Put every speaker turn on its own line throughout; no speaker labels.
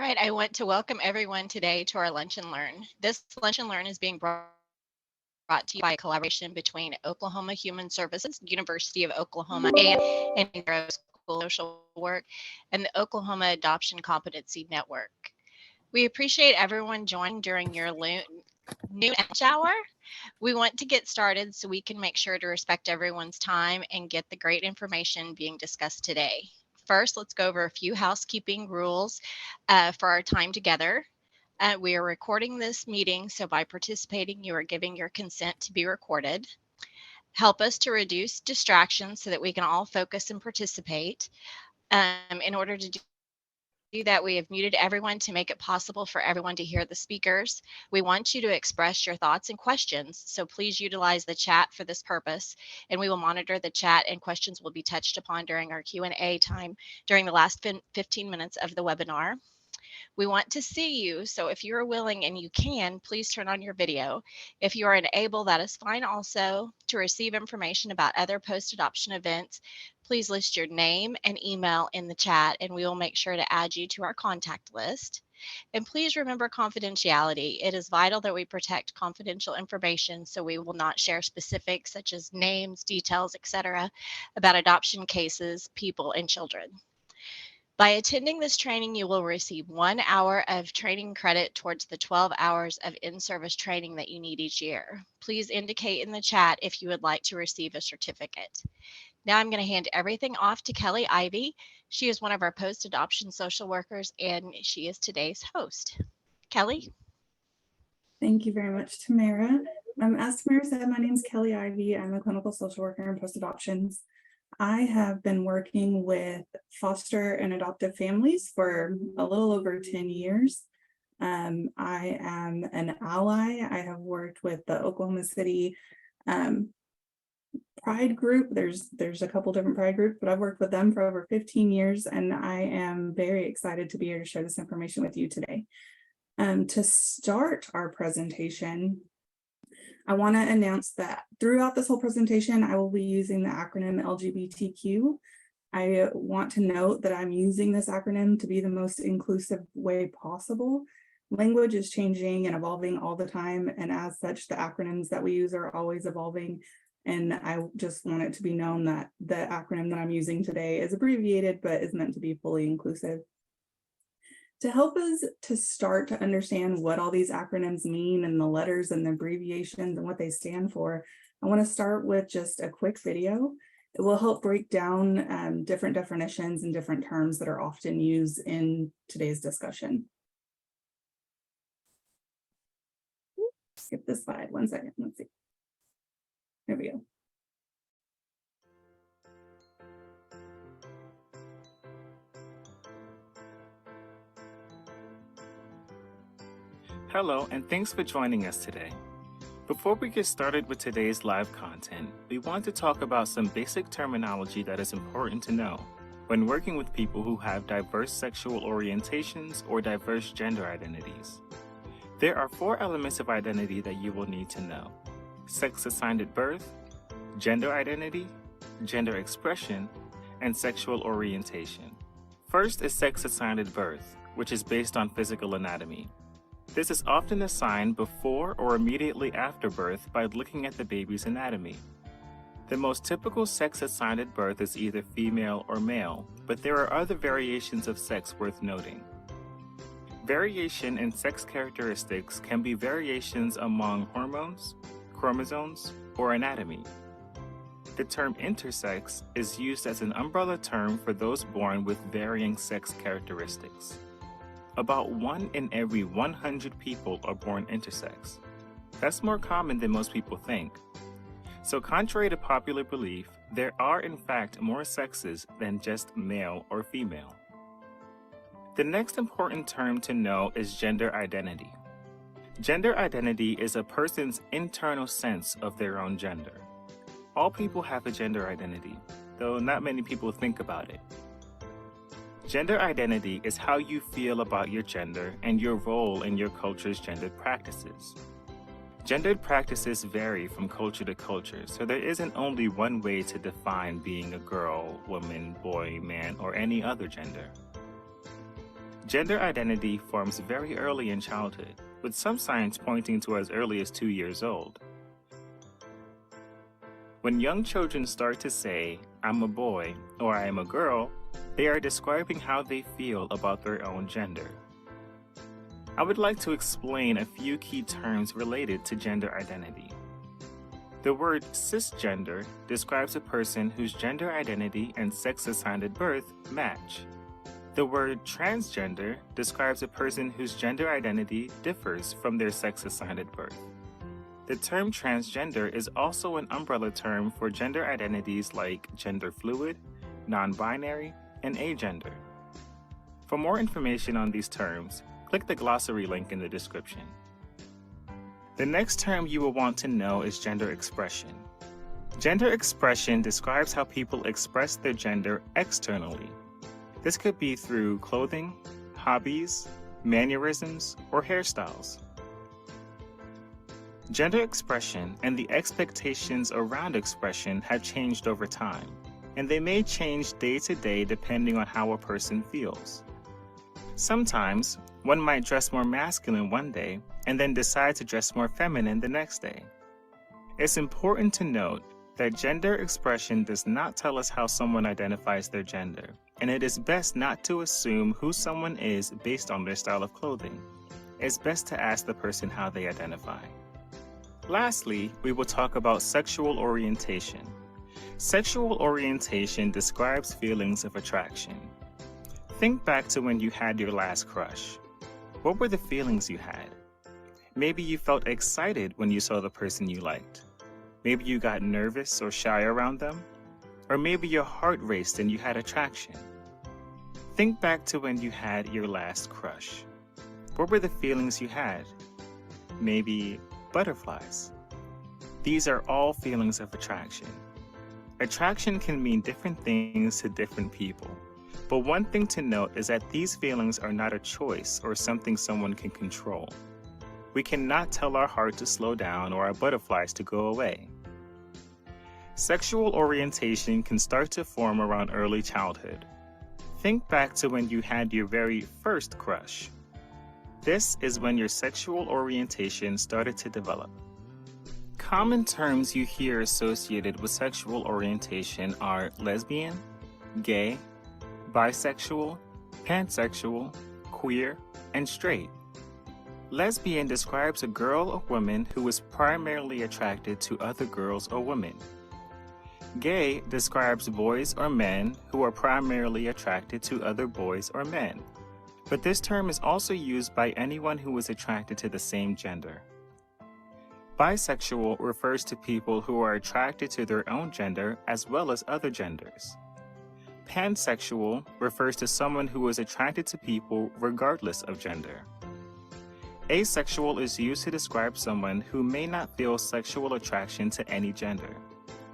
right, I want to welcome everyone today to our Lunch and Learn. This Lunch and Learn is being brought to you by a collaboration between Oklahoma Human Services, University of Oklahoma, and School of Social Work, and the Oklahoma Adoption Competency Network. We appreciate everyone joining during your noon hour. We want to get started so we can make sure to respect everyone's time and get the great information being discussed today. First, let's go over a few housekeeping rules for our time together. We are recording this meeting, so by participating, you are giving your consent to be recorded. Help us to reduce distractions so that we can all focus and participate. In order to do that, we have muted everyone to make it possible for everyone to hear the speakers. We want you to express your thoughts and questions, so please utilize the chat for this purpose, and we will monitor the chat and questions will be touched upon during our Q&A time during the last 15 minutes of the webinar. We want to see you, so if you are willing and you can, please turn on your video. If you are unable, that is fine also. To receive information about other post-adoption events, please list your name and email in the chat, and we will make sure to add you to our contact list. And please remember confidentiality. It is vital that we protect confidential information, so we will not share specifics such as names, details, etc., about adoption cases, people, and children. By attending this training, you will receive 1 hour of training credit towards the 12 hours of in-service training that you need each year. Please indicate in the chat if you would like to receive a certificate. Now I'm going to hand everything off to Kelly Ivy. She is one of our post-adoption social workers, and she is today's host. Kelly?
Thank you very much, Tamara. As Tamara said, my name is Kelly Ivy. I'm a clinical social worker in post-adoptions. I have been working with foster and adoptive families for a little over 10 years. I am an ally. I have worked with the Oklahoma City Pride group. There's a couple different Pride groups, but I've worked with them for over 15 years, and I am very excited to be here to share this information with you today. To start our presentation, I want to announce that throughout this whole presentation, I will be using the acronym LGBTQ. I want to note that I'm using this acronym to be the most inclusive way possible. Language is changing and evolving all the time, and as such, the acronyms that we use are always evolving. And I just want it to be known that the acronym that I'm using today is abbreviated, but is meant to be fully inclusive. To help us to start to understand what all these acronyms mean and the letters and the abbreviations and what they stand for, I want to start with just a quick video. It will help break down different definitions and different terms that are often used in today's discussion. Skip this slide, 1 second, let's see. There we go.
Hello, and thanks for joining us today. Before we get started with today's live content, we want to talk about some basic terminology that is important to know when working with people who have diverse sexual orientations or diverse gender identities. There are 4 elements of identity that you will need to know: sex assigned at birth, gender identity, gender expression, and sexual orientation. First is sex assigned at birth, which is based on physical anatomy. This is often assigned before or immediately after birth by looking at the baby's anatomy. The most typical sex assigned at birth is either female or male, but there are other variations of sex worth noting. Variation in sex characteristics can be variations among hormones, chromosomes, or anatomy. The term intersex is used as an umbrella term for those born with varying sex characteristics. About 1 in every 100 people are born intersex. That's more common than most people think. So contrary to popular belief, there are in fact more sexes than just male or female. The next important term to know is gender identity. Gender identity is a person's internal sense of their own gender. All people have a gender identity, though not many people think about it. Gender identity is how you feel about your gender and your role in your culture's gendered practices. Gendered practices vary from culture to culture, so there isn't only one way to define being a girl, woman, boy, man, or any other gender. Gender identity forms very early in childhood, with some science pointing to as early as 2 years old. When young children start to say, "I'm a boy" or "I am a girl," they are describing how they feel about their own gender. I would like to explain a few key terms related to gender identity. The word cisgender describes a person whose gender identity and sex assigned at birth match. The word transgender describes a person whose gender identity differs from their sex assigned at birth. The term transgender is also an umbrella term for gender identities like gender fluid, non-binary, and agender. For more information on these terms, click the glossary link in the description. The next term you will want to know is gender expression. Gender expression describes how people express their gender externally. This could be through clothing, hobbies, mannerisms, or hairstyles. Gender expression and the expectations around expression have changed over time, and they may change day to day depending on how a person feels. Sometimes, one might dress more masculine one day and then decide to dress more feminine the next day. It's important to note that gender expression does not tell us how someone identifies their gender, and it is best not to assume who someone is based on their style of clothing. It's best to ask the person how they identify. Lastly, we will talk about sexual orientation. Sexual orientation describes feelings of attraction. Think back to when you had your last crush. What were the feelings you had? Maybe you felt excited when you saw the person you liked. Maybe you got nervous or shy around them. Or maybe your heart raced and you had attraction. Think back to when you had your last crush. What were the feelings you had? Maybe butterflies. These are all feelings of attraction. Attraction can mean different things to different people. But one thing to note is that these feelings are not a choice or something someone can control. We cannot tell our heart to slow down or our butterflies to go away. Sexual orientation can start to form around early childhood. Think back to when you had your very first crush. This is when your sexual orientation started to develop. Common terms you hear associated with sexual orientation are lesbian, gay, bisexual, pansexual, queer, and straight. Lesbian describes a girl or woman who is primarily attracted to other girls or women. Gay describes boys or men who are primarily attracted to other boys or men. But this term is also used by anyone who is attracted to the same gender. Bisexual refers to people who are attracted to their own gender as well as other genders. Pansexual refers to someone who is attracted to people regardless of gender. Asexual is used to describe someone who may not feel sexual attraction to any gender.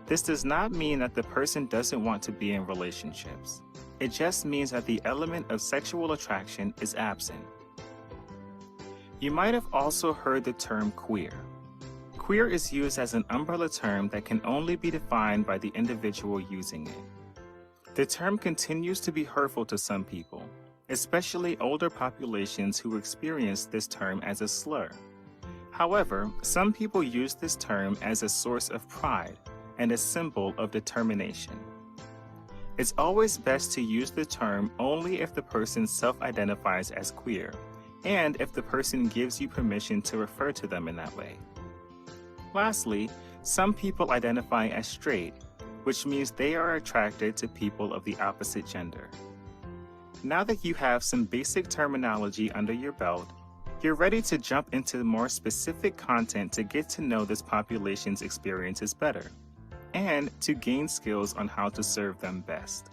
This does not mean that the person doesn't want to be in relationships. It just means that the element of sexual attraction is absent. You might have also heard the term queer. Queer is used as an umbrella term that can only be defined by the individual using it. The term continues to be hurtful to some people, especially older populations who experience this term as a slur. However, some people use this term as a source of pride and a symbol of determination. It's always best to use the term only if the person self-identifies as queer, and if the person gives you permission to refer to them in that way. Lastly, some people identify as straight, which means they are attracted to people of the opposite gender. Now that you have some basic terminology under your belt, you're ready to jump into more specific content to get to know this population's experiences better, and to gain skills on how to serve them best.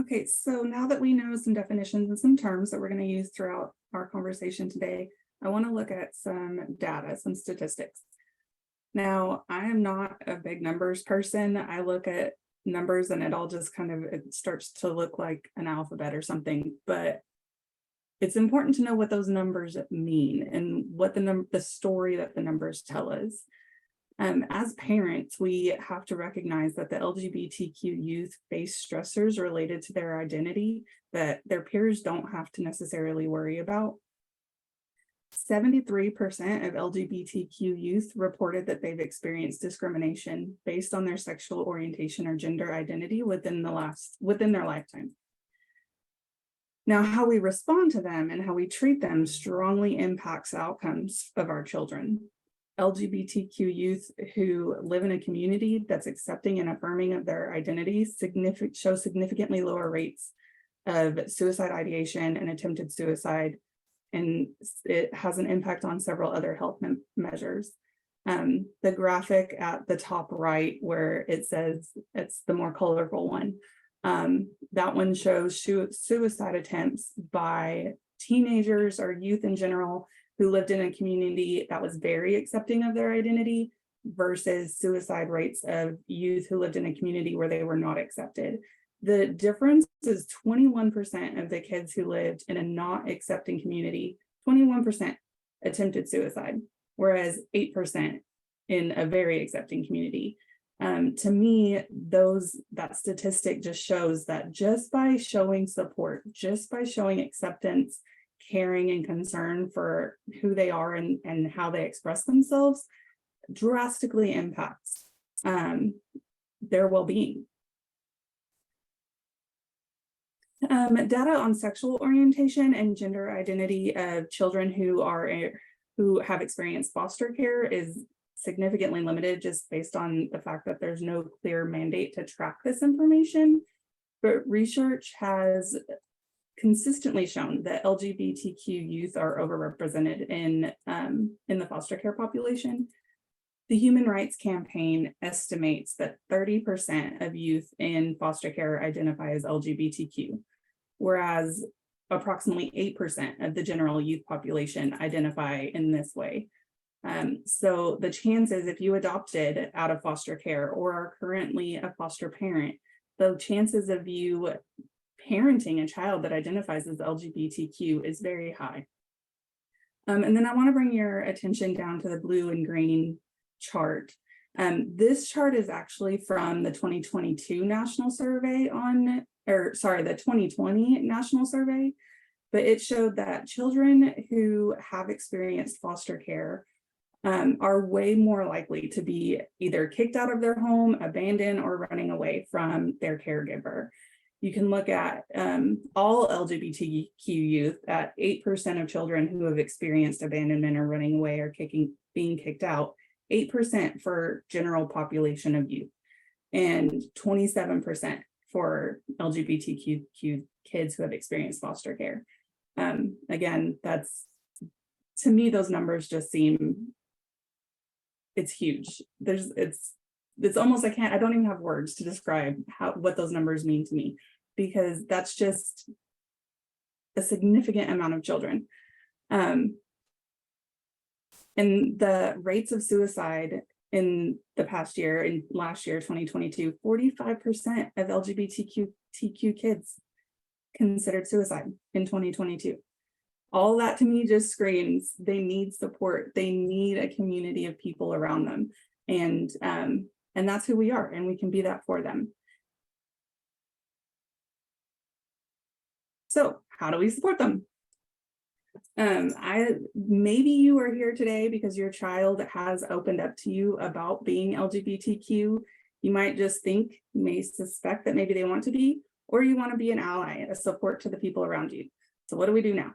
Okay, so now that we know some definitions and some terms that we're going to use throughout our conversation today, I want to look at some data, some statistics. Now, I am not a big numbers person. I look at numbers and it all just it starts to look like an alphabet or something, but it's important to know what those numbers mean and what the story that the numbers tell us. As parents, we have to recognize that the LGBTQ youth face stressors related to their identity that their peers don't have to necessarily worry about. 73% of LGBTQ youth reported that they've experienced discrimination based on their sexual orientation or gender identity within their lifetime. Now, how we respond to them and how we treat them strongly impacts outcomes of our children. LGBTQ youth who live in a community that's accepting and affirming of their identities show significantly lower rates of suicide ideation and attempted suicide, and it has an impact on several other health measures. The graphic at the top right, where it says, it's the more colorful one, that one shows suicide attempts by teenagers or youth in general who lived in a community that was very accepting of their identity versus suicide rates of youth who lived in a community where they were not accepted. The difference is 21% of the kids who lived in a not accepting community, 21% attempted suicide, whereas 8% in a very accepting community. To me, that statistic just shows that just by showing support, just by showing acceptance, caring and concern for who they are and how they express themselves drastically impacts their well-being. Data on sexual orientation and gender identity of children who have experienced foster care is significantly limited, just based on the fact that there's no clear mandate to track this information. But research has consistently shown that LGBTQ youth are overrepresented in the foster care population. The Human Rights Campaign estimates that 30% of youth in foster care identify as LGBTQ, whereas approximately 8% of the general youth population identify in this way. So the chances, if you adopted out of foster care or are currently a foster parent, the chances of you parenting a child that identifies as LGBTQ is very high. And then I want to bring your attention down to the blue and green chart. This chart is actually from the 2022 national survey the 2020 national survey, but it showed that children who have experienced foster care are way more likely to be either kicked out of their home, abandoned, or running away from their caregiver. You can look at all LGBTQ youth at 8% of children who have experienced abandonment or running away or being kicked out, 8% for general population of youth, and 27% for LGBTQ kids who have experienced foster care. Again, to me, those numbers just seem, it's huge. It's almost, I don't even have words to describe what those numbers mean to me, because that's just a significant amount of children. And the rates of suicide in the past year, in last year, 2022, 45% of LGBTQ kids considered suicide in 2022. All that to me just screams they need support. They need a community of people around them. And that's who we are, and we can be that for them. So how do we support them? Maybe you are here today because your child has opened up to you about being LGBTQ. You might just think, you may suspect that maybe they want to be, or you want to be an ally, a support to the people around you. So what do we do now?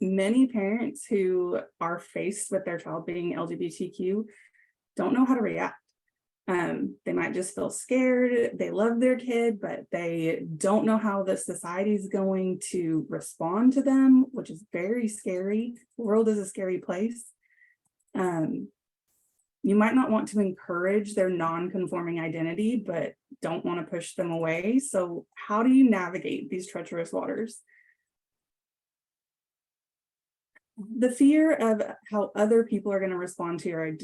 Many parents who are faced with their child being LGBTQ don't know how to react. They might just feel scared. They love their kid, but they don't know how the society is going to respond to them, which is very scary. The world is a scary place. You might not want to encourage their non-conforming identity, but don't want to push them away. So how do you navigate these treacherous waters? The fear of how other people are going to respond to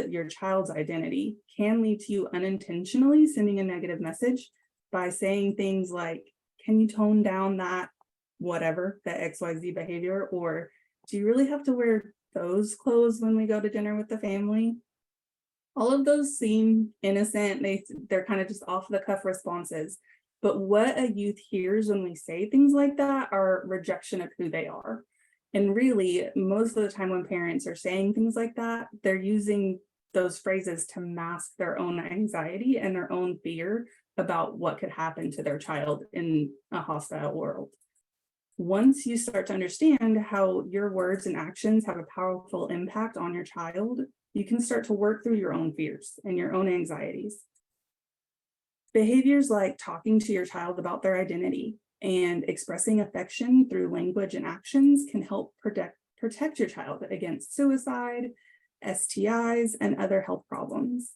your child's identity can lead to you unintentionally sending a negative message by saying things like, can you tone down that whatever, that XYZ behavior? Or do you really have to wear those clothes when we go to dinner with the family? All of those seem innocent. They're kind of just off the cuff responses. But what a youth hears when we say things like that are rejection of who they are. And really, most of the time when parents are saying things like that, they're using those phrases to mask their own anxiety and their own fear about what could happen to their child in a hostile world. Once you start to understand how your words and actions have a powerful impact on your child, you can start to work through your own fears and your own anxieties. Behaviors like talking to your child about their identity and expressing affection through language and actions can help protect your child against suicide, STIs, and other health problems.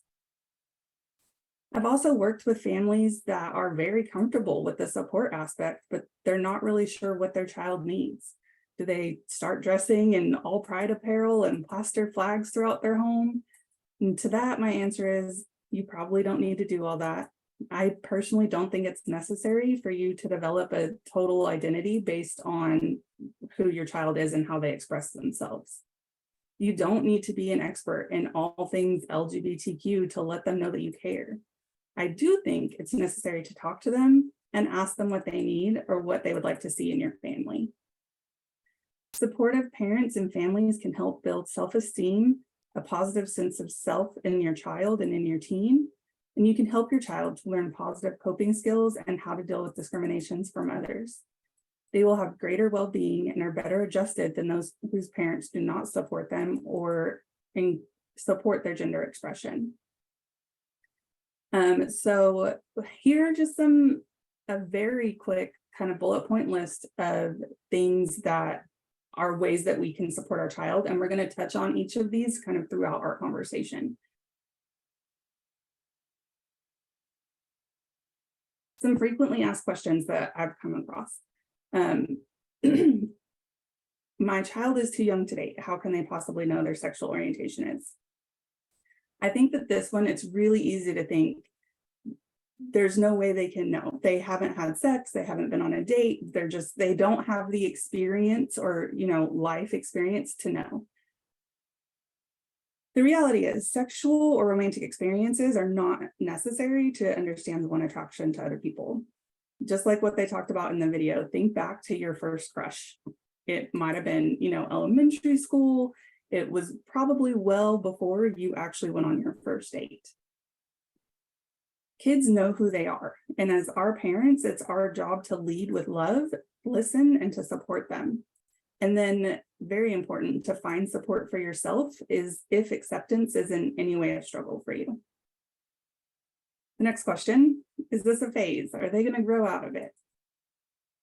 I've also worked with families that are very comfortable with the support aspect, but they're not really sure what their child needs. Do they start dressing in all pride apparel and plaster flags throughout their home? And to that, my answer is you probably don't need to do all that. I personally don't think it's necessary for you to develop a total identity based on who your child is and how they express themselves. You don't need to be an expert in all things LGBTQ to let them know that you care. I do think it's necessary to talk to them and ask them what they need or what they would like to see in your family. Supportive parents and families can help build self-esteem, a positive sense of self in your child and in your teen, and you can help your child to learn positive coping skills and how to deal with discriminations from others. They will have greater well-being and are better adjusted than those whose parents do not support them or support their gender expression. So here are just a very quick kind of bullet point list of things that are ways that we can support our child. And we're going to touch on each of these kind of throughout our conversation. Some frequently asked questions that I've come across. My child is too young to date. How can they possibly know their sexual orientation is? I think that this one, it's really easy to think there's no way they can know. They haven't had sex, they haven't been on a date, they don't have the experience or, life experience to know. The reality is sexual or romantic experiences are not necessary to understand one attraction to other people. Just like what they talked about in the video, think back to your first crush. It might have been, elementary school. It was probably well before you actually went on your first date. Kids know who they are. And as our parents, it's our job to lead with love, listen, and to support them. And then very important to find support for yourself is if acceptance is in any way a struggle for you. The next question, is this a phase? Are they going to grow out of it?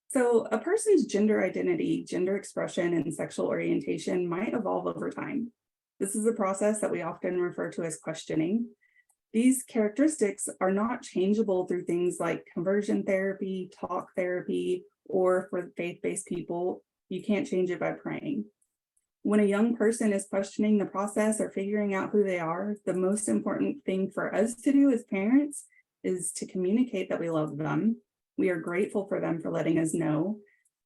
So a person's gender identity, gender expression, and sexual orientation might evolve over time. This is a process that we often refer to as questioning. These characteristics are not changeable through things like conversion therapy, talk therapy, or for faith-based people, you can't change it by praying. When a young person is questioning the process or figuring out who they are, the most important thing for us to do as parents is to communicate that we love them. We are grateful for them for letting us know,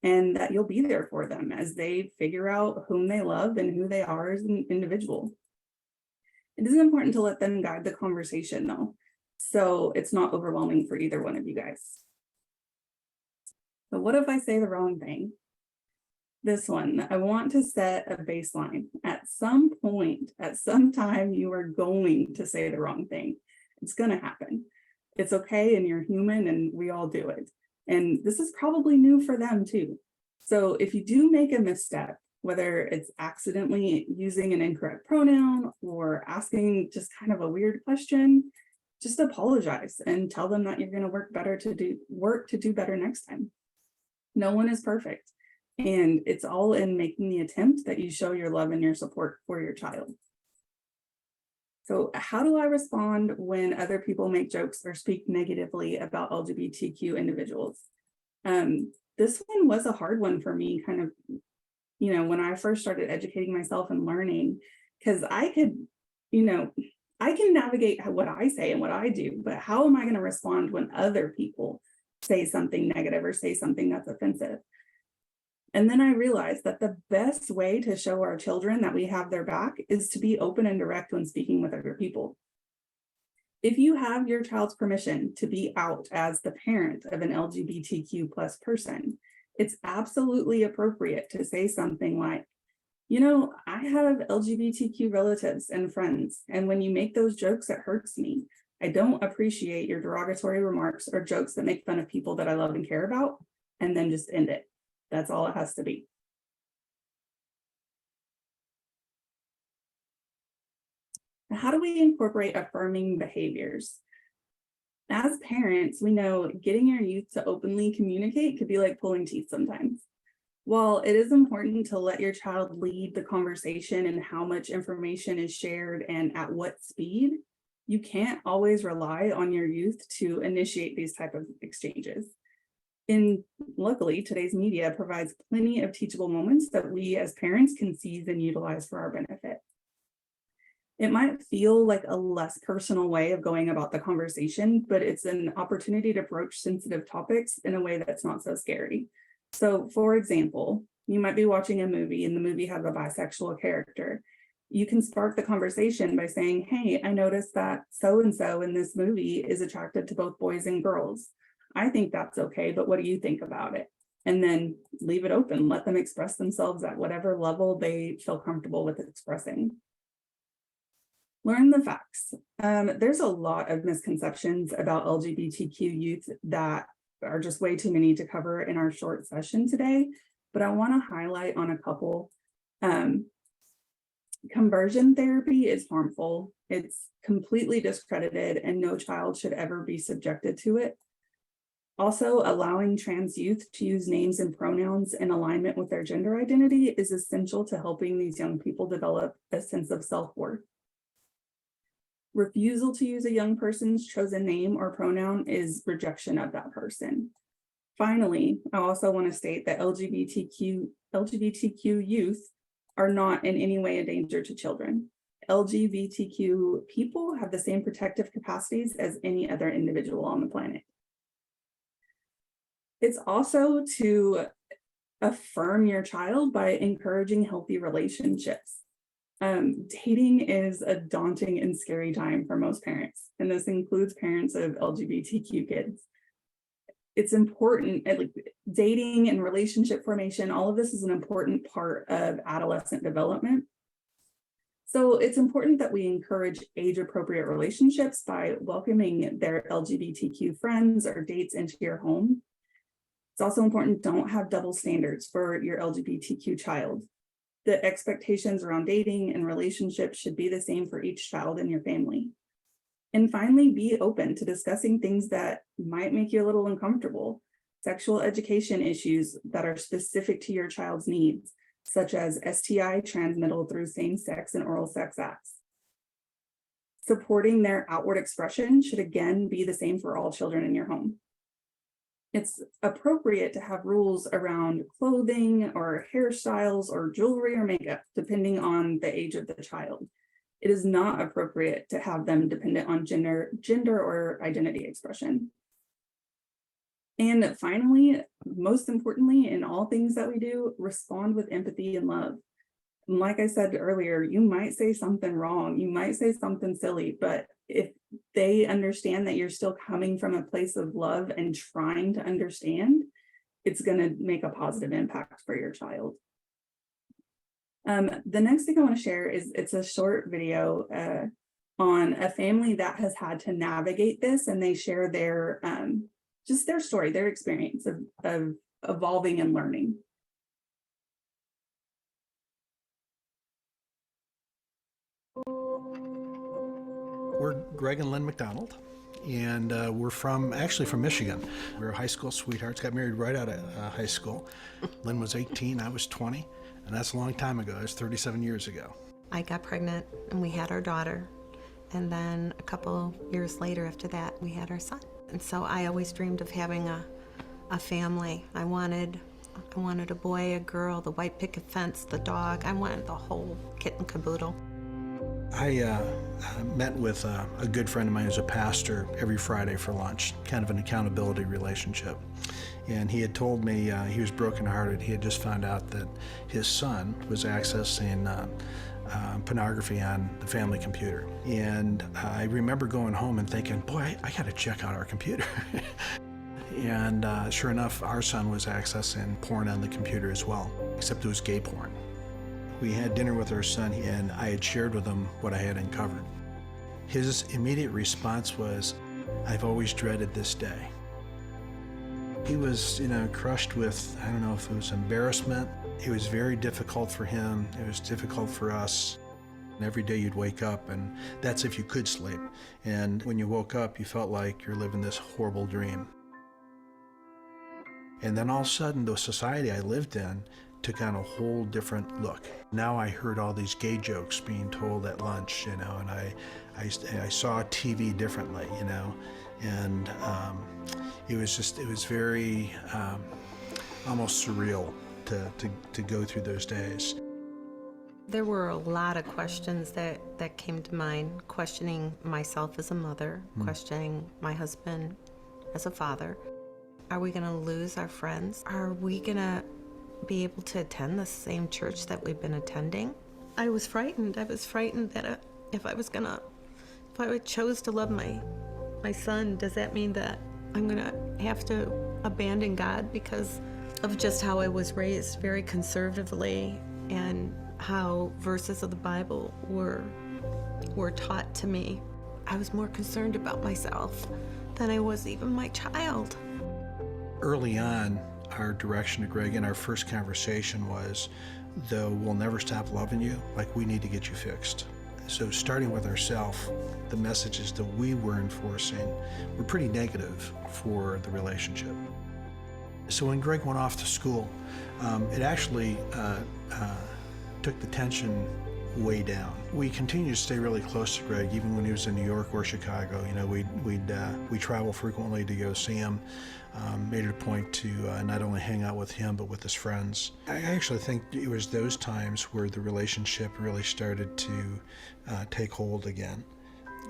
and that you'll be there for them as they figure out whom they love and who they are as an individual. It is important to let them guide the conversation though, so it's not overwhelming for either one of you guys. So what if I say the wrong thing? This one, I want to set a baseline. At some point, at some time, you are going to say the wrong thing. It's going to happen. It's okay, and you're human, and we all do it. And this is probably new for them too. So if you do make a misstep, whether it's accidentally using an incorrect pronoun or asking just kind of a weird question, just apologize and tell them that you're going to work to do better next time. No one is perfect. And it's all in making the attempt that you show your love and your support for your child. So how do I respond when other people make jokes or speak negatively about LGBTQ individuals? This one was a hard one for me, kind of, when I first started educating myself and learning, because I can navigate what I say and what I do, but how am I going to respond when other people say something negative or say something that's offensive? And then I realized that the best way to show our children that we have their back is to be open and direct when speaking with other people. If you have your child's permission to be out as the parent of an LGBTQ plus person, it's absolutely appropriate to say something like, I have LGBTQ relatives and friends, and when you make those jokes, it hurts me. I don't appreciate your derogatory remarks or jokes that make fun of people that I love and care about, and then just end it. That's all it has to be. How do we incorporate affirming behaviors? As parents, we know getting your youth to openly communicate could be like pulling teeth sometimes. While it is important to let your child lead the conversation and how much information is shared and at what speed, you can't always rely on your youth to initiate these type of exchanges. And luckily, today's media provides plenty of teachable moments that we as parents can seize and utilize for our benefit. It might feel like a less personal way of going about the conversation, but it's an opportunity to broach sensitive topics in a way that's not so scary. So, for example, you might be watching a movie and the movie has a bisexual character. You can spark the conversation by saying, hey, I noticed that so-and-so in this movie is attracted to both boys and girls. I think that's okay, but what do you think about it? And then leave it open, let them express themselves at whatever level they feel comfortable with expressing. Learn the facts. There's a lot of misconceptions about LGBTQ youth that are just way too many to cover in our short session today, but I want to highlight on a couple. Conversion therapy is harmful. It's completely discredited and no child should ever be subjected to it. Also, allowing trans youth to use names and pronouns in alignment with their gender identity is essential to helping these young people develop a sense of self-worth. Refusal to use a young person's chosen name or pronoun is rejection of that person. Finally, I also want to state that LGBTQ youth are not in any way a danger to children. LGBTQ people have the same protective capacities as any other individual on the planet. It's also to affirm your child by encouraging healthy relationships. Dating is a daunting and scary time for most parents, and this includes parents of LGBTQ kids. It's important, like dating and relationship formation, all of this is an important part of adolescent development. So it's important that we encourage age-appropriate relationships by welcoming their LGBTQ friends or dates into your home. It's also important, don't have double standards for your LGBTQ child. The expectations around dating and relationships should be the same for each child in your family. And finally, be open to discussing things that might make you a little uncomfortable. Sexual education issues that are specific to your child's needs, such as STI transmittal through same-sex and oral sex acts. Supporting their outward expression should again be the same for all children in your home. It's appropriate to have rules around clothing or hairstyles or jewelry or makeup, depending on the age of the child. It is not appropriate to have them dependent on gender or identity expression. And finally, most importantly, in all things that we do, respond with empathy and love. And like I said earlier, you might say something wrong, you might say something silly, but if they understand that you're still coming from a place of love and trying to understand, it's going to make a positive impact for your child. The next thing I want to share is it's a short video on a family that has had to navigate this, and they share their just their story, their experience of evolving and learning.
We're Greg and Lynn McDonald, and we're actually from Michigan. We were high school sweethearts, got married right out of high school. Lynn was 18, I was 20, and that's a long time ago. It was 37 years ago.
I got pregnant and we had our daughter, and then a couple years later after that, we had our son. And so I always dreamed of having a family. I wanted a boy, a girl, the white picket fence, the dog. I wanted the whole kit and caboodle.
I met with a good friend of mine who's a pastor every Friday for lunch, kind of an accountability relationship. And he had told me he was brokenhearted. He had just found out that his son was accessing pornography on the family computer. And I remember going home and thinking, boy, I got to check out our computer. And sure enough, our son was accessing porn on the computer as well, except it was gay porn. We had dinner with our son, and I had shared with him what I had uncovered. His immediate response was, "I've always dreaded this day." He was, crushed with, I don't know if it was embarrassment. It was very difficult for him. It was difficult for us. And every day you'd wake up, and that's if you could sleep. And when you woke up, you felt like you're living this horrible dream. And then all of a sudden, the society I lived in took on a whole different look. Now I heard all these gay jokes being told at lunch, and I saw TV differently, and it was very almost surreal to go through those days.
There were a lot of questions that came to mind, questioning myself as a mother, questioning my husband as a father. Are we going to lose our friends? Are we going to be able to attend the same church that we've been attending? I was frightened. I was frightened that if I chose to love my son, does that mean that I'm going to have to abandon God because of just how I was raised, very conservatively, and how verses of the Bible were taught to me? I was more concerned about myself than I was even my child.
Early on, our direction to Greg in our first conversation was, though we'll never stop loving you, we need to get you fixed. So starting with ourselves, the messages that we were enforcing were pretty negative for the relationship. So when Greg went off to school, it actually took the tension way down. We continued to stay really close to Greg, even when he was in New York or Chicago. We'd travel frequently to go see him. Made it a point to not only hang out with him, but with his friends. I actually think it was those times where the relationship really started to take hold again.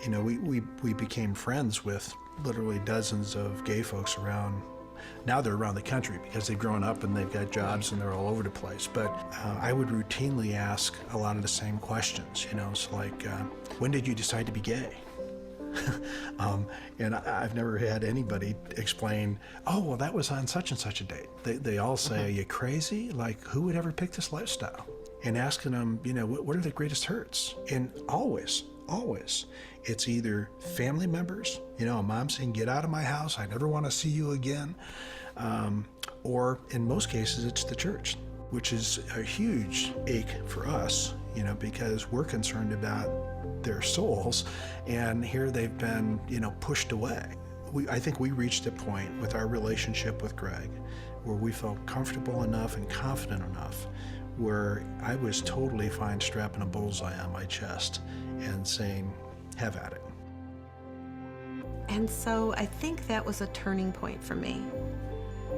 We became friends with literally dozens of gay folks around. Now they're around the country because they've grown up and they've got jobs and they're all over the place. But I would routinely ask a lot of the same questions. It's like, when did you decide to be gay? And I've never had anybody explain, oh, well, that was on such and such a date. They all say, are you crazy? Who would ever pick this lifestyle? And asking them, what are the greatest hurts? And always, it's either family members, a mom saying, get out of my house, I never want to see you again. Or in most cases, it's the church, which is a huge ache for us, because we're concerned about their souls, and here they've been, pushed away. I think we reached a point with our relationship with Greg where we felt comfortable enough and confident enough where I was totally fine strapping a bullseye on my chest and saying, have at it.
And so I think that was a turning point for me.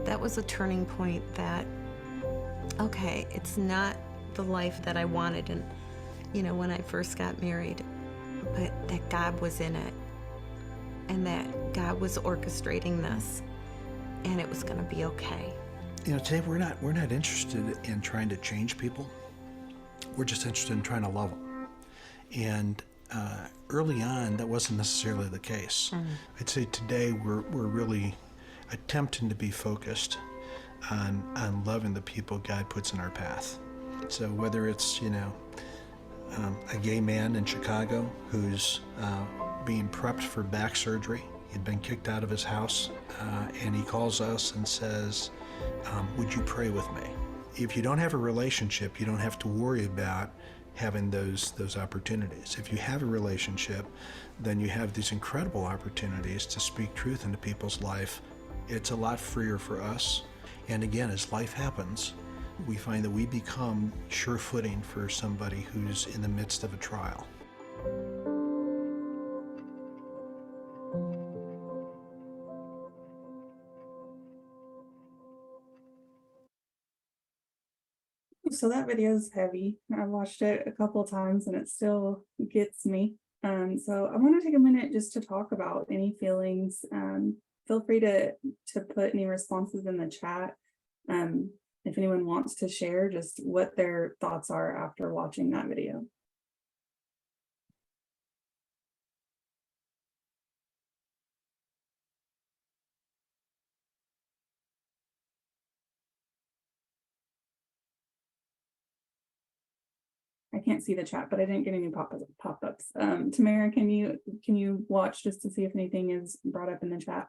That was a turning point that, okay, it's not the life that I wanted and when I first got married, but that God was in it and that God was orchestrating this and it was going to be okay.
Today we're not interested in trying to change people. We're just interested in trying to love them. And early on, that wasn't necessarily the case. I'd say today we're really attempting to be focused on loving the people God puts in our path. So whether it's, a gay man in Chicago who's being prepped for back surgery. He'd been kicked out of his house, and he calls us and says, would you pray with me? If you don't have a relationship, you don't have to worry about having those opportunities. If you have a relationship, then you have these incredible opportunities to speak truth into people's life. It's a lot freer for us. And again, as life happens, we find that we become sure footing for somebody who's in the midst of a trial.
So that video is heavy. I've watched it a couple of times and it still gets me. So I want to take a minute just to talk about any feelings. Feel free to put any responses in the chat. If anyone wants to share just what their thoughts are after watching that video. I can't see the chat, but I didn't get any pop-ups. Tamara, can you watch just to see if anything is brought up in the chat?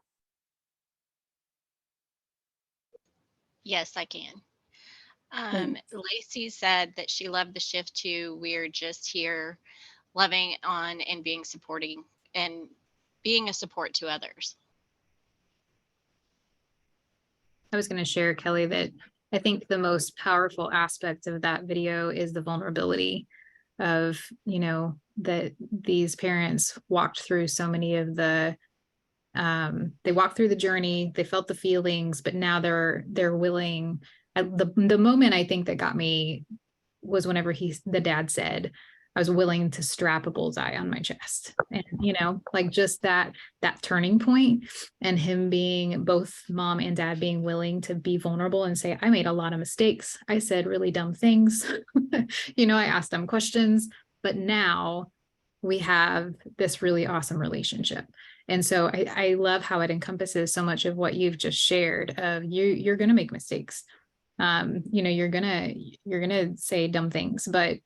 Yes, I can.
Thanks.
Lacey said that she loved the shift too. We're just here loving on and being supporting and being a support to others.
I was going to share, Kelly, that I think the most powerful aspect of that video is the vulnerability of, you know, that these parents walked through so many of the they walked through the journey, they felt the feelings, but now they're willing. The moment I think that got me was whenever the dad said, I was willing to strap a bullseye on my chest. And, you know, like just that turning point, and him being, both mom and dad being willing to be vulnerable and say, I made a lot of mistakes. I said really dumb things. You know, I asked them questions, but now we have this really awesome relationship. And so I love how it encompasses so much of what you've just shared of you're going to make mistakes. You know, you're going to say dumb things, but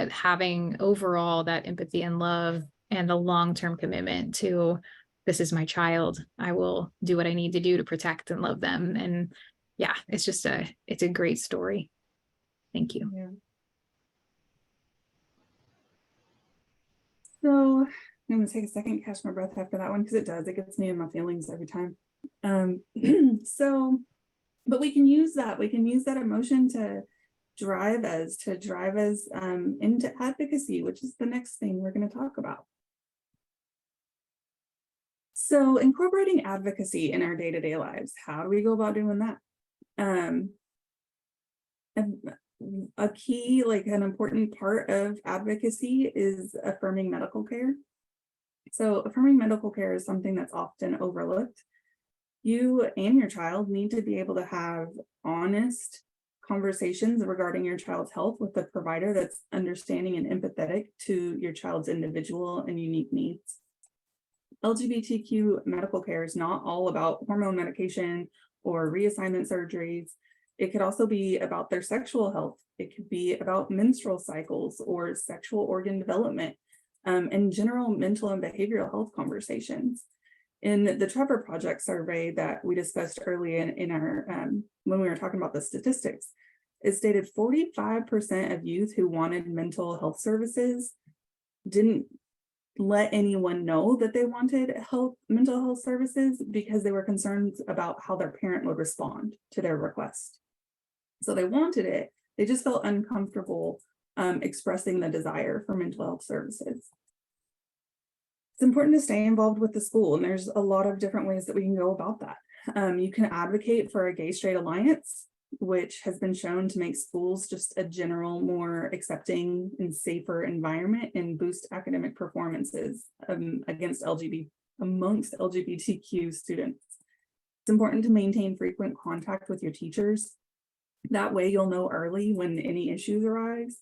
having overall that empathy and love and the long-term commitment to, this is my child, I will do what I need to do to protect and love them. And yeah, it's just it's a great story. Thank you.
Yeah. So I'm going to take a second, catch my breath after that one, because it gets me in my feelings every time. But we can use that emotion to drive us into advocacy, which is the next thing we're going to talk about. So incorporating advocacy in our day-to-day lives, how do we go about doing that? A key, like an important part of advocacy, is affirming medical care. So affirming medical care is something that's often overlooked. You and your child need to be able to have honest conversations regarding your child's health with a provider that's understanding and empathetic to your child's individual and unique needs. LGBTQ medical care is not all about hormone medication or reassignment surgeries. It could also be about their sexual health. It could be about menstrual cycles or sexual organ development, and general mental and behavioral health conversations. In the Trevor Project survey that we discussed early in our, when we were talking about the statistics, it stated 45% of youth who wanted mental health services didn't let anyone know that they wanted mental health services because they were concerned about how their parent would respond to their request. So they wanted it, they just felt uncomfortable expressing the desire for mental health services. It's important to stay involved with the school, and there's a lot of different ways that we can go about that. You can advocate for a gay-straight alliance, which has been shown to make schools just a general, more accepting and safer environment and boost academic performances amongst LGBTQ students. It's important to maintain frequent contact with your teachers. That way you'll know early when any issues arise.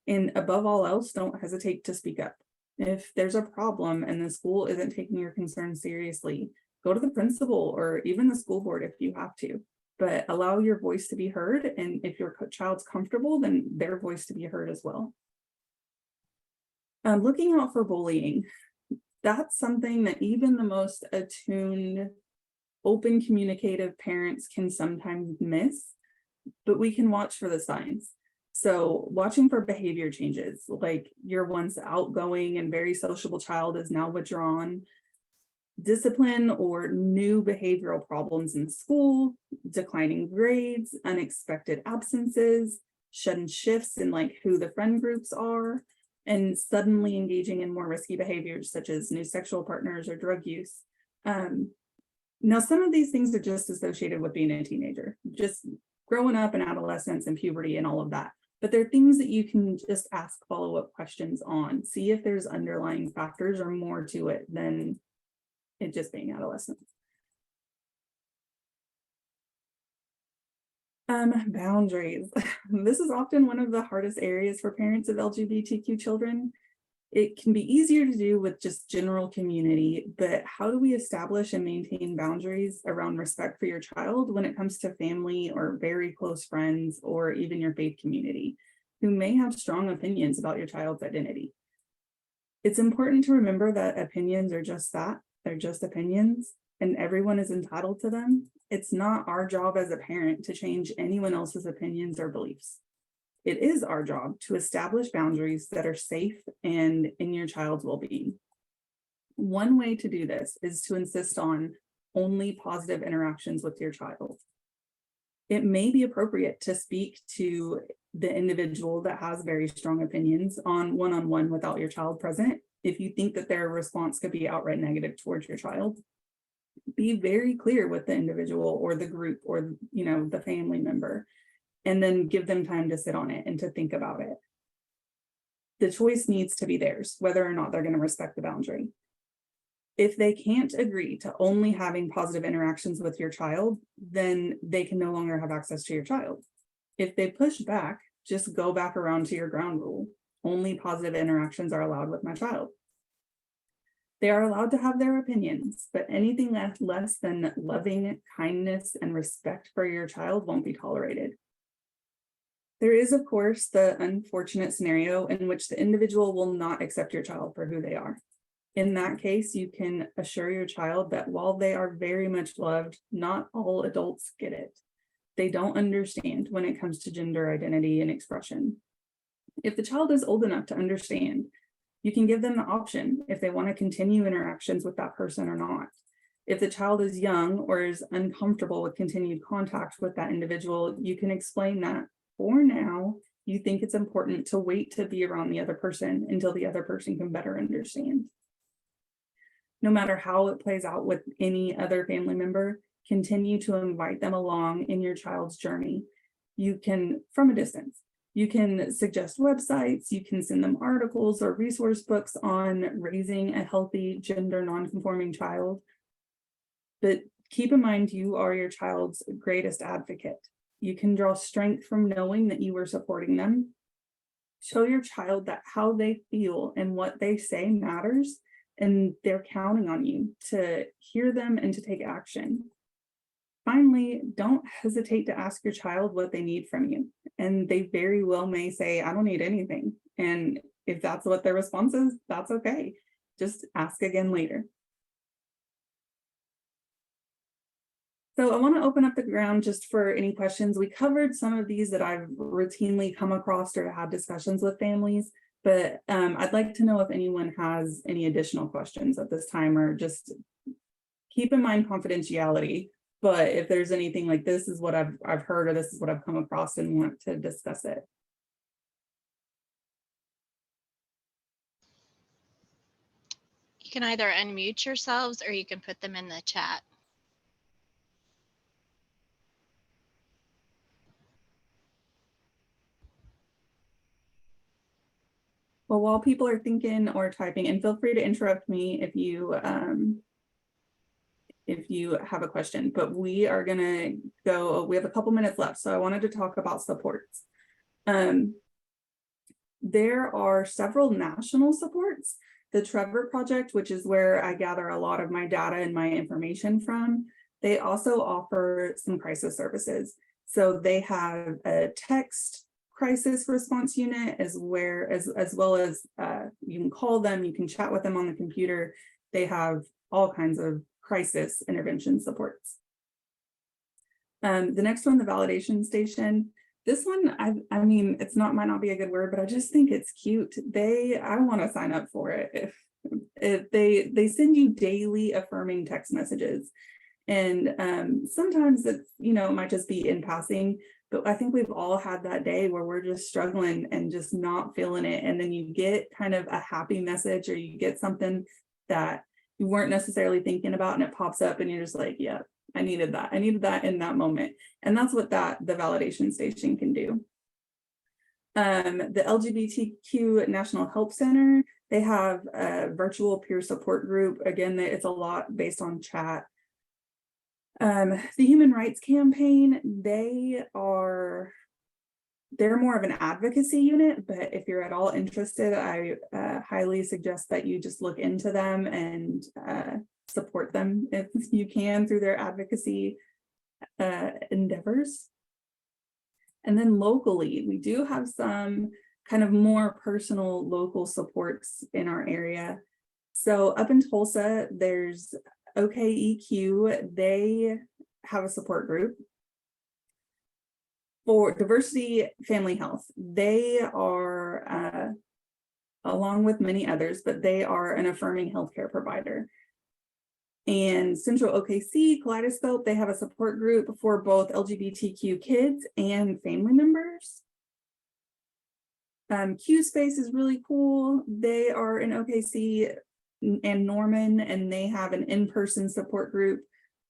And above all else, don't hesitate to speak up. If there's a problem and the school isn't taking your concerns seriously, go to the principal or even the school board if you have to, but allow your voice to be heard. And if your child's comfortable, then their voice to be heard as well. Looking out for bullying. That's something that even the most attuned, open, communicative parents can sometimes miss, but we can watch for the signs. So watching for behavior changes, like your once outgoing and very sociable child is now withdrawn, discipline or new behavioral problems in school, declining grades, unexpected absences, sudden shifts in like who the friend groups are, and suddenly engaging in more risky behaviors such as new sexual partners or drug use. Now, some of these things are just associated with being a teenager, just growing up in adolescence and puberty and all of that. But there are things that you can just ask follow-up questions on. See if there's underlying factors or more to it than it just being adolescence. Boundaries. This is often one of the hardest areas for parents of LGBTQ children. It can be easier to do with just general community, but how do we establish and maintain boundaries around respect for your child when it comes to family or very close friends or even your faith community? who may have strong opinions about your child's identity. It's important to remember that opinions are just that. They're just opinions, and everyone is entitled to them. It's not our job as a parent to change anyone else's opinions or beliefs. It is our job to establish boundaries that are safe and in your child's well-being. One way to do this is to insist on only positive interactions with your child. It may be appropriate to speak to the individual that has very strong opinions on one-on-one without your child present if you think that their response could be outright negative towards your child. Be very clear with the individual or the group or the family member, and then give them time to sit on it and to think about it. The choice needs to be theirs, whether or not they're going to respect the boundary. If they can't agree to only having positive interactions with your child, then they can no longer have access to your child. If they push back, just go back around to your ground rule. Only positive interactions are allowed with my child. They are allowed to have their opinions, but anything less than loving kindness and respect for your child won't be tolerated. There is, of course, the unfortunate scenario in which the individual will not accept your child for who they are. In that case, you can assure your child that while they are very much loved, not all adults get it. They don't understand when it comes to gender identity and expression. If the child is old enough to understand, you can give them the option if they want to continue interactions with that person or not. If the child is young or is uncomfortable with continued contact with that individual, you can explain that for now, you think it's important to wait to be around the other person until the other person can better understand. No matter how it plays out with any other family member, continue to invite them along in your child's journey. You can, from a distance, you can suggest websites, you can send them articles or resource books on raising a healthy gender nonconforming child. But keep in mind, you are your child's greatest advocate. You can draw strength from knowing that you are supporting them. Show your child that how they feel and what they say matters, and they're counting on you to hear them and to take action. Finally, don't hesitate to ask your child what they need from you. And they very well may say, I don't need anything. And if that's what their response is, that's okay. Just ask again later. So I want to open up the ground just for any questions. We covered some of these that I've routinely come across or had discussions with families, but I'd like to know if anyone has any additional questions at this time, or just keep in mind confidentiality. But if there's anything like this is what I've heard, or this is what I've come across and want to discuss it.
You can either unmute yourselves or you can put them in the chat.
Well, while people are thinking or typing, and feel free to interrupt me if you have a question, but we are gonna go, we have a couple minutes left. So I wanted to talk about supports. There are several national supports. The Trevor Project, which is where I gather a lot of my data and my information from, they also offer some crisis services. So they have a text crisis response unit as well as you can call them, you can chat with them on the computer. They have all kinds of crisis intervention supports. The next one, the validation station. This one, I mean, might not be a good word, but I just think it's cute. I want to sign up for it. If they send you daily affirming text messages, and sometimes it's, it might just be in passing, but I think we've all had that day where we're just struggling and just not feeling it, and then you get kind of a happy message, or you get something that you weren't necessarily thinking about, and it pops up, and you're just like, yeah, I needed that in that moment. And that's what the validation station can do. The LGBTQ National Help Center, they have a virtual peer support group. Again, it's a lot based on chat. The Human Rights Campaign, they're more of an advocacy unit, but if you're at all interested, I highly suggest that you just look into them and support them if you can through their advocacy endeavors. And then locally, we do have some kind of more personal local supports in our area. So up in Tulsa, there's OACN. They have a support group for diversity family health. They are, along with many others, but they are an affirming healthcare provider. And Central OKC, Kaleidoscope, they have a support group for both LGBTQ kids and family members. Q Space is really cool. They are in OKC and Norman, and they have an in-person support group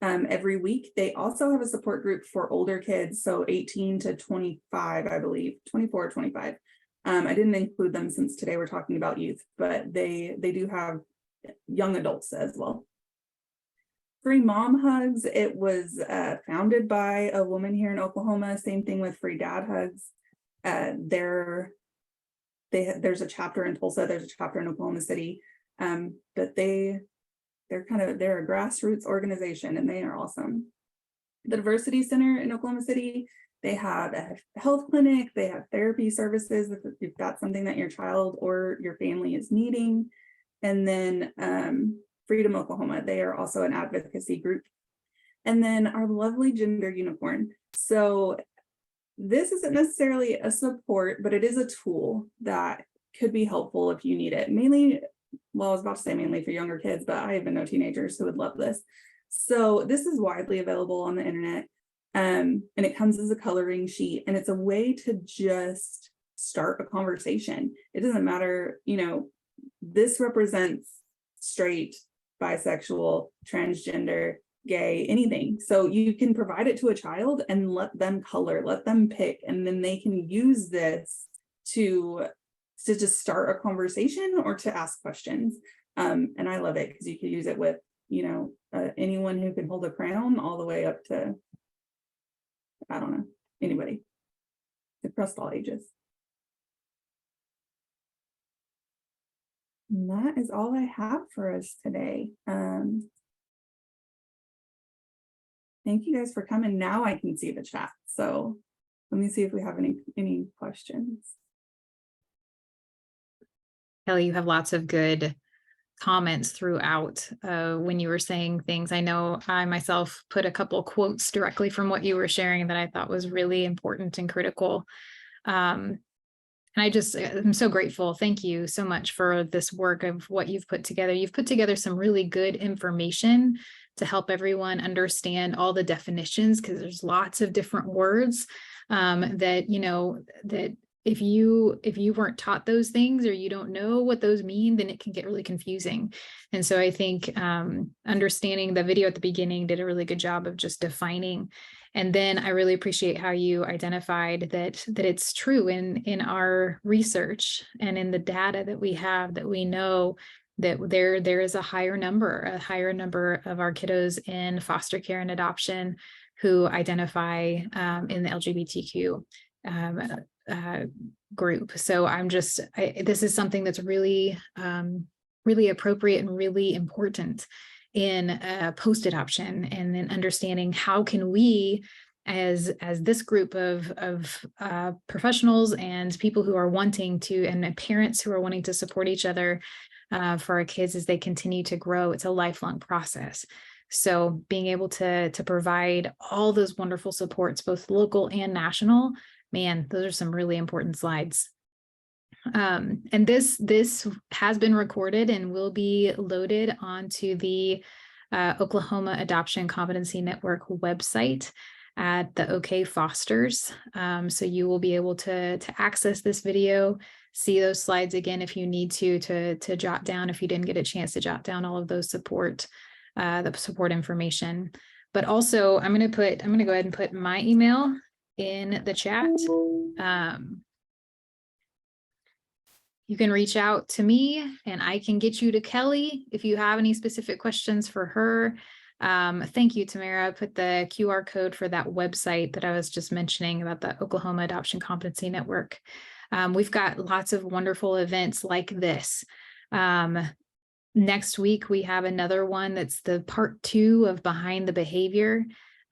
every week. They also have a support group for older kids, so 18 to 25, I believe, 24 or 25. I didn't include them since today we're talking about youth, but they do have young adults as well. Free Mom Hugs, it was founded by a woman here in Oklahoma. Same thing with Free Dad Hugs. There's a chapter in Tulsa, there's a chapter in Oklahoma City, but they're a grassroots organization, and they are awesome. The Diversity Center in Oklahoma City, they have a health clinic, they have therapy services if that's something that your child or your family is needing. And then Freedom Oklahoma, they are also an advocacy group. And then our lovely Gender Unicorn. So this isn't necessarily a support, but it is a tool that could be helpful if you need it. Mainly, well, I was about to say mainly for younger kids, but I even know teenagers who would love this. So this is widely available on the internet, and it comes as a coloring sheet, and it's a way to just start a conversation. It doesn't matter, this represents straight, bisexual, transgender, gay, anything. So you can provide it to a child and let them color, let them pick, and then they can use this to just start a conversation or to ask questions. And I love it because you can use it with, anyone who can hold a crown all the way up to, I don't know, anybody across all ages. And that is all I have for us today. Thank you guys for coming. Now I can see the chat. So let me see if we have any questions.
Kelly, you have lots of good comments throughout when you were saying things. I know I myself put a couple quotes directly from what you were sharing that I thought was really important and critical. And I'm so grateful. Thank you so much for this work of what you've put together. You've put together some really good information to help everyone understand all the definitions, because there's lots of different words that if you weren't taught those things, or you don't know what those mean, then it can get really confusing. And so I think understanding the video at the beginning did a really good job of just defining. And then I really appreciate how you identified that it's true in our research and in the data that we have, that we know that there is a higher number of our kiddos in foster care and adoption who identify in the LGBTQ group. So this is something that's really, really appropriate and really important in post-adoption, and then understanding how can we, as this group of professionals and people who are wanting to, and parents who are wanting to support each other for our kids as they continue to grow. It's a lifelong process. So being able to provide all those wonderful supports, both local and national, man, those are some really important slides. And this has been recorded and will be loaded onto the Oklahoma Adoption Competency Network website at the OK Fosters. So you will be able to access this video, see those slides again if you need to jot down, if you didn't get a chance to jot down all of those support information. But also I'm going to go ahead and put my email in the chat. You can reach out to me and I can get you to Kelly if you have any specific questions for her. Thank you, Tamara. I put the QR code for that website that I was just mentioning about the Oklahoma Adoption Competency Network. We've got lots of wonderful events like this. Next week, we have another one that's the part 2 of Behind the Behavior.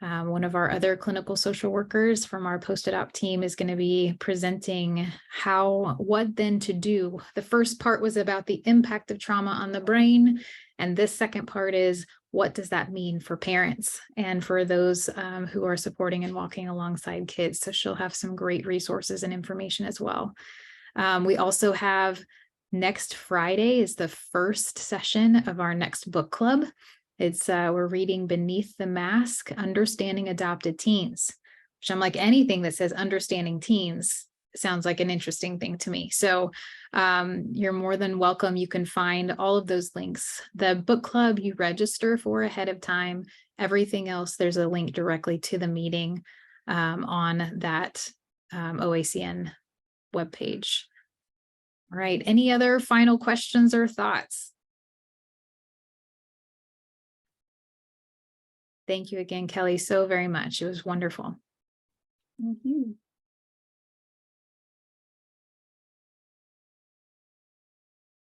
One of our other clinical social workers from our post-op team is going to be presenting what then to do. The first part was about the impact of trauma on the brain. And this second part is, what does that mean for parents and for those who are supporting and walking alongside kids? So she'll have some great resources and information as well. We also have next Friday is the first session of our next book club. We're reading Beneath the Mask, Understanding Adopted Teens, which I'm like, anything that says understanding teens sounds like an interesting thing to me. So you're more than welcome. You can find all of those links. The book club you register for ahead of time. Everything else, there's a link directly to the meeting on that OACN webpage. All right, any other final questions or thoughts? Thank you again, Kelly, so very much. It was wonderful.
Thank you.